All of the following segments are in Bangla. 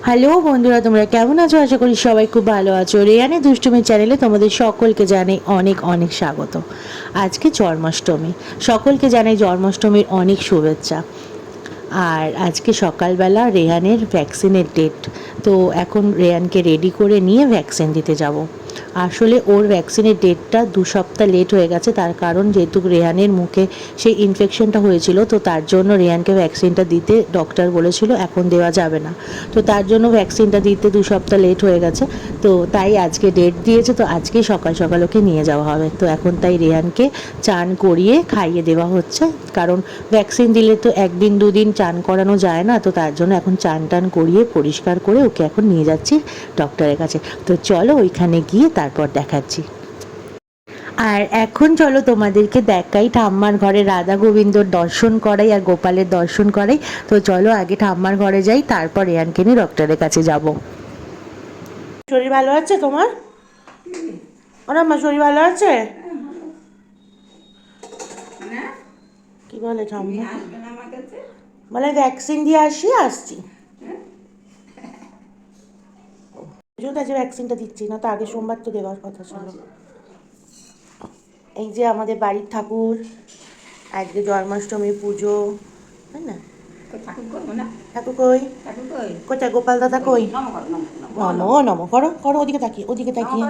হ্যালো বন্ধুরা, তোমরা কেমন আছো? আশা করি সবাই খুব ভালো আছো। রেয়ানের দুষ্টুমি চ্যানেলে তোমাদের সকলকে জানাই অনেক অনেক স্বাগত। আজকে জন্মাষ্টমী, সকলকে জানাই জন্মাষ্টমীর অনেক শুভেচ্ছা। আর আজকে সকালবেলা রেহানের ভ্যাকসিনের ডেট, তো এখন রেহানকে রেডি করে নিয়ে ভ্যাকসিন দিতে যাব। আসলে ওর ভ্যাকসিনের ডেটটা 2 সপ্তাহ লেট হয়ে গেছে, তার কারণ যেহেতু রেহানের মুখে সেই ইনফেকশনটা হয়েছিল, তো তার জন্য রেহানকে ভ্যাকসিনটা দিতে ডক্টর বলেছিল এখন দেওয়া যাবে না। তো তার জন্য ভ্যাকসিনটা দিতে 2 সপ্তাহ লেট হয়ে গেছে। তো তাই আজকে ডেট দিয়েছে, তো আজকেই সকাল সকাল ওকে নিয়ে যাওয়া হবে। তো এখন তাই রেহানকে চান করিয়ে খাইয়ে দেওয়া হচ্ছে, কারণ ভ্যাকসিন দিলে তো 1 দিন 2 দিন চান করানো যায় না। তো তার জন্য এখন চান টান করিয়ে পরিষ্কার করে ওকে এখন নিয়ে যাচ্ছি ডক্টরের কাছে। তো চলো ওইখানে গিয়ে তারপর দেখাচ্ছি। আর এখন চলো তোমাদেরকে দেখাই ঠাম্মার ঘরে রাধা গোবিন্দর দর্শন করাই আর গোপালের দর্শন করাই। তো চলো আগে ঠাম্মার ঘরে যাই, তারপর রেয়ানকে নিয়ে ডক্টরের কাছে যাব। শরীর ভালো আছে তোমার? ওরা মা শরীর ভালো আছে? কি বলে ঠাম্মা? বলে ভ্যাকসিন দিয়ে আসছি। বুঝতে আছে, ভ্যাকসিনটা দিচ্ছি না তো, আগে সোমবার তো দেওয়ার কথা ছিল। এই যে আমাদের বাড়ির ঠাকুর, আজকে জন্মাষ্টমী পুজো, তাই না? ঠাকুর কই? কোথায় গোপাল দাদা কই? নমো নমো করো করো, ওদিকে তাকিয়ে, ওদিকে তাকিয়ে।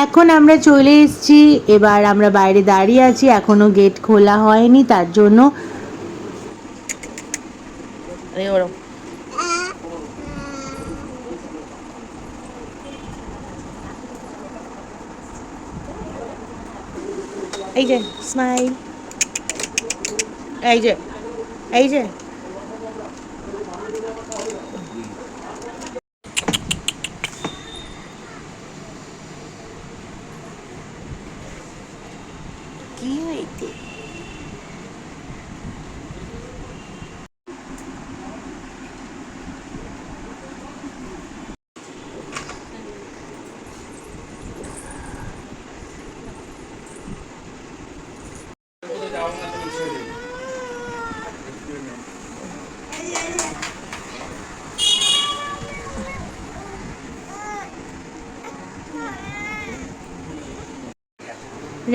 এখন আমরা চলে এসেছি, এবার আমরা বাইরে দাঁড়িয়ে আছি, এখনো গেট খোলা হয়নি, তার জন্য এই যে স্মাইল, এই যে এই যে কি হয়েছে?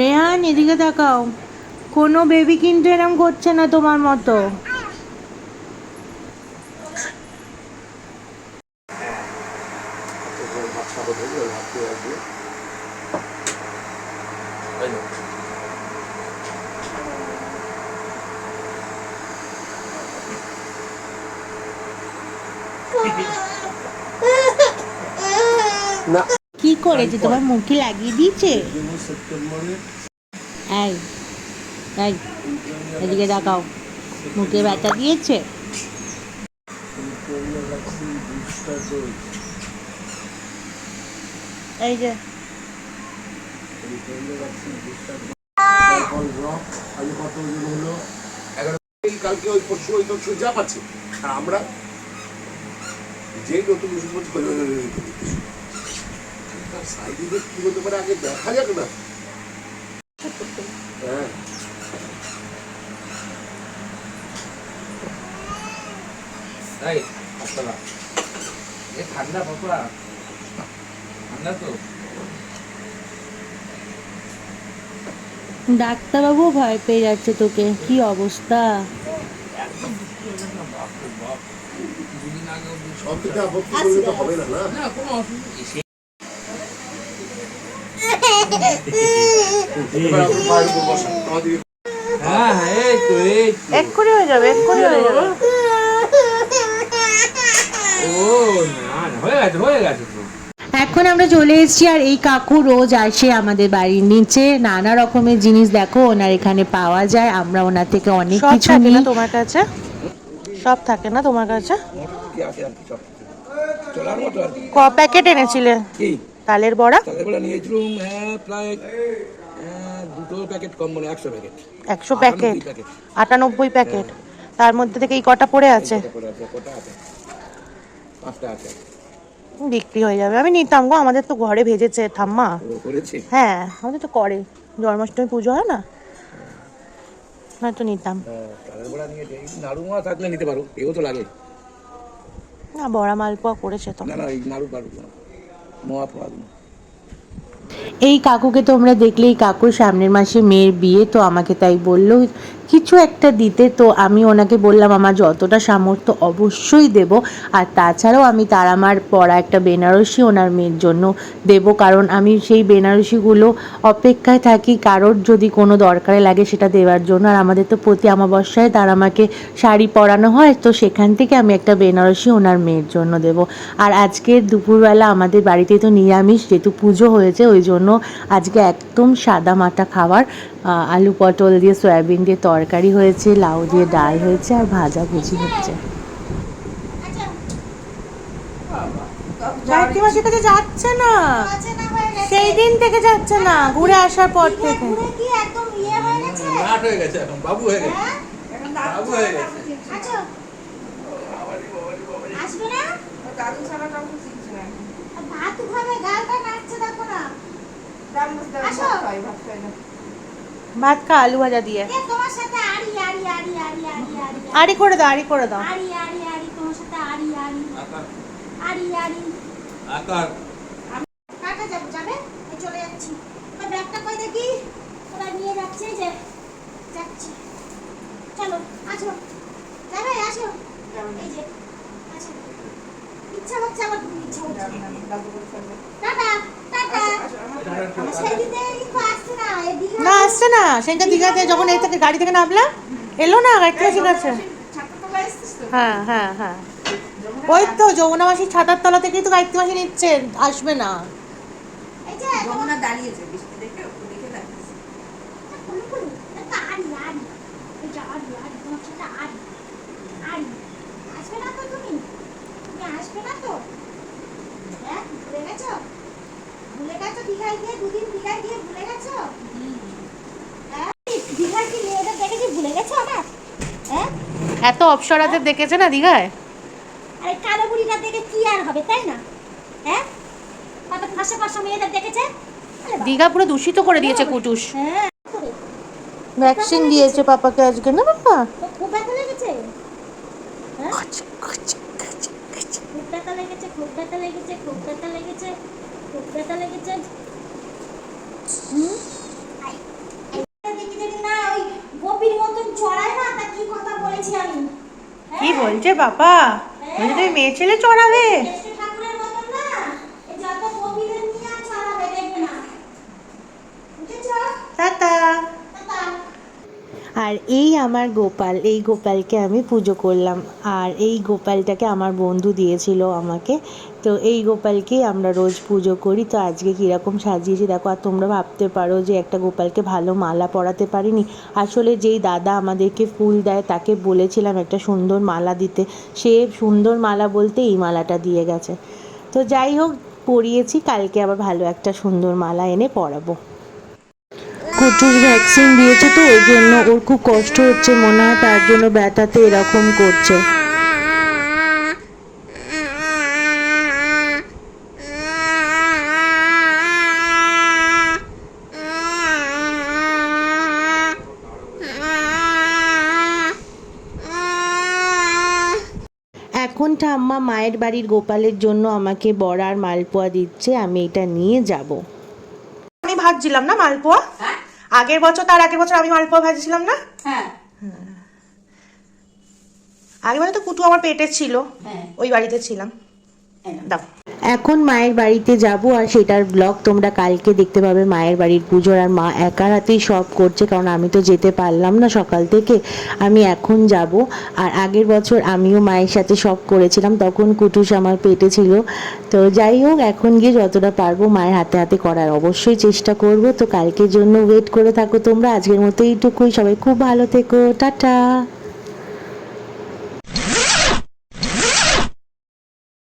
রেহান এদিকে তাকাও, কোনো বেবি কিন্তু এরম করছে না তোমার মতো। না কি করেছে, তোমার মুখে লাগিয়ে দিয়েছে? এই এই এদিকে তাকাও, মুখে ব্যথা দিয়েছে? এই যে কালকে ওই পরশু ওই তরশু যা পাচ্ছে, আর আমরা যেই নতুন ওষুধ বলছি সাইড ইফেক্ট কি হতে পারে আগে দেখা যাক না। হ্যাঁ ঠান্ডা বাবা, ঠান্ডা তো। ডাক্তারবাবু ভয় পেয়ে যাচ্ছে তোকে, কি অবস্থা? দুদিন আগে সব থেকে আপত্তি করলে তো হবে না। না কোনো অসুবিধা। হ্যাঁ হ্যাঁ এই তো এক্ষুনি হয়ে যাবে, এক্ষুনি হয়ে যাবে। ও না হয়ে গেছে তো। এখন আমরা চলে এসেছি, আর এই কাকু রোজ আসে আমাদের বাড়ির নিচে, নানা রকমের জিনিস দেখো ওনার এখানে পাওয়া যায়, আমরা ওনার থেকে অনেক কিছু নিই। তোমার কাছে সব থাকে না? তোমার কাছে ক প্যাকেট এনেছিলে তালের বড়া? নিয়েছিলাম প্রায় 2 প্যাকেট কম, মানে 100 প্যাকেট। 100 প্যাকেট? 98 প্যাকেট? তার মধ্যে থেকে এই কটা পড়ে আছে, কটা আছে? 5টা আছে। বিক্রি হয়ে যাবে। আমি নিতাম গো, আমাদের তো ঘরে ভেজেছে ঠাম্মা। ও করেছে? হ্যাঁ আমাদের তো করে, জন্মাষ্টমী পুজো হয় না, হয়তো নিতাম। তালের বড়া নিয়ে নাড়ু মোয়া থাকলে নিতে পারো, এও তো লাগে। না বড়া মালপোয়া করেছে তো। না না, এই নাড়ু পারো মোয়া ফোয়া। এই কাকুকে তোমরা দেখলেই, কাকুর সামনের মাসে মেয়ের বিয়ে, তো আমাকে তাই বললো কিছু একটা দিতে, তো আমি ওনাকে বললাম আমার যতটা সামর্থ্য অবশ্যই দেব। আর তাছাড়াও আমি তার আমার পরা একটা বেনারসি ওনার মেয়ের জন্য দেব, কারণ আমি সেই বেনারসিগুলো অপেক্ষায় থাকি কারোর যদি কোনো দরকারে লাগে সেটা দেওয়ার জন্য। আর আমাদের তো প্রতি অমাবস্যায় তার আমাকে শাড়ি পরানো হয়, তো সেখান থেকে আমি একটা বেনারসি ওনার মেয়ের জন্য দেব। আর আজকের দুপুরবেলা আমাদের বাড়িতে তো নিরামিষ, যেহেতু পুজো হয়েছে ওই জন্য আজকে একদম সাদা মাটা খাবার। আলু পটল দিয়ে সয়াবিন দিয়ে তরকারি হয়েছে, লাউ দিয়ে ডাল হয়েছে, আর ভাজা ভুজি হচ্ছে। গায়ত্রী মাসির কাছে যাচ্ছে না, সেই দিন থেকে যাচ্ছে না, ঘুরে আসার পর থেকে। নাট হয়ে গেছে, এখন বাবু হয়ে গেছে, বাবু হয়ে গেছে। আসবে না? দাদু ছাড়া কাউকে চিনছে না। ভাত খাবে, গালটা নাচছে দেখো না। আসো। ভাত খাই না। ভাত খা আলু ভাজা দিয়ে। এ তোমার সাথে আড়ি আড়ি আড়ি আড়ি আড়ি আড়ি আড়ি করে দাও, আড়ি করে দাও। আড়ি আড়ি আড়ি তোমার সাথে আড়ি আড়ি আকার আড়ি আড়ি। আকার কাটা যাবে যাবে? এই চলে যাচ্ছি। ওই ব্যাগটা কই দেখি? ওরা নিয়ে যাচ্ছে, এই যে যাচ্ছি। চলো আসো। যাবে আসো। এই যে আসো। ইচ্ছা হচ্ছে, আমার খুব ইচ্ছা হচ্ছে। দাদু করে ফেলবে। Tata tata. আমার সেদিন থেকে কিন্তু আসছে না, এই দীঘা না আসছে না, সেটা দীঘাতে যখন এই থেকে গাড়ি থেকে নামলাম এলো না, গাড়ি থেকে ঠিক আছে। ছাত্রতলায় এসছিস তো? হ্যাঁ হ্যাঁ হ্যাঁ, ওই তো যমুনা মাসির ছাতার তলা থেকেই তো গায়ত্রী মাসি নিচ্ছে, আসবে না। এই যে যমুনা দাঁড়িয়েছে বৃষ্টি দেখে, ওকে দেখে দাঁড়িয়েছে। কুলু কুলু, এটা আড়ি আড়ি। এই যে আড়ি আড়ি, তোমার সাথে আড়ি আড়ি। আসবে না তো তুমি? তুমি আসবে না তো? হ্যাঁ, ভুলে গেছো? ভুলে গেছো দীঘায় গিয়ে, দুদিন দীঘায় গিয়ে ভুলে গেছো? হ্যাঁ, দীঘায় কি মেয়েদের দেখেছি ভুলে গেছো আমার? হ্যাঁ, এত অপসরাদের দেখেছে না দীঘায়। আরে কালো বুড়িটা দেখে কি আর হবে, তাই না? হ্যাঁ, কত ফাঁসা ফাঁসা মেয়েদের দেখেছে। আরে বাবা। দীঘা পুরো দূষিত করে দিয়েছে কুটুস। হ্যাঁ, করে। ভ্যাকসিন দিয়েছে পাপাকে আজকে না বাবা। তো খুব ব্যথা লেগেছে? হ্যাঁ, খুব ব্যথা লেগেছে, খুব ব্যথা লেগেছে, খুব ব্যথা লেগেছে, খুব ব্যথা লেগেছে। হুম? দেখি যদি না ওই গোপীর মতন চড়ায় না, তা কি কথা বলেছি আমি? কি বলছে বাবা, বলছে তুমি মেয়ে ছেলে চড়াবে। কৃষ্ণ ঠাকুরের মতন না, এই যত গোপীদের নিয়ে আর চড়াবে, দেখবে না। বুঝেছ? টাটা। টাটা। আর এই আমার গোপাল, এই গোপালকে আমি পুজো করলাম। আর এই গোপালটাকে আমার বন্ধু দিয়েছিল আমাকে, তো এই গোপালকেই আমরা রোজ পুজো করি। তো আজকে কীরকম সাজিয়েছি দেখো। আর তোমরা ভাবতে পারো যে একটা গোপালকে ভালো মালা পরাতে পারিনি। আসলে যেই দাদা আমাদেরকে ফুল দেয় তাকে বলেছিলাম একটা সুন্দর মালা দিতে, সে সুন্দর মালা বলতে এই মালাটা দিয়ে গেছে। তো যাই হোক, পরিয়েছি, কালকে আবার ভালো একটা সুন্দর মালা এনে পরাবো। কুটুস ভ্যাকসিন দিয়েছে তো ওই জন্য ওর খুব কষ্ট হচ্ছে মনে হয়, তার জন্য ব্যথাতে এরকম করছে। এখন ঠাম্মা মায়ের বাড়ির গোপালের জন্য আমাকে বড়ার মালপোয়া দিচ্ছে, আমি এটা নিয়ে যাব। আমি ভাজছিলাম না মালপোয়া, হ্যাঁ? আগের বছর, তার আগের বছর আমি মালপোয়া ভাজছিলাম না। হ্যাঁ। আগের বছর তো কুটু আমার পেটে ছিল, হ্যাঁ। ওই বাড়িতে ছিলাম। হ্যাঁ। দাও। এখন মায়ের বাড়িতে যাব, আর সেটার ব্লগ তোমরা কালকে দেখতে পাবে। মায়ের বাড়ির পুজোর, আর মা একার হাতেই সব করছে, কারণ আমি তো যেতে পারলাম না সকাল থেকে, আমি এখন যাব। আর আগের বছর আমিও মায়ের সাথে সব করেছিলাম, তখন কুটুস আমার পেটে ছিল। তো যাই হোক, এখন গিয়ে যতটা পারবো মায়ের হাতে হাতে করার অবশ্যই চেষ্টা করব। তো কালকের জন্য ওয়েট করে থাকো তোমরা। আজকের মতো এইটুকুই, সবাই খুব ভালো থেকো, টাটা।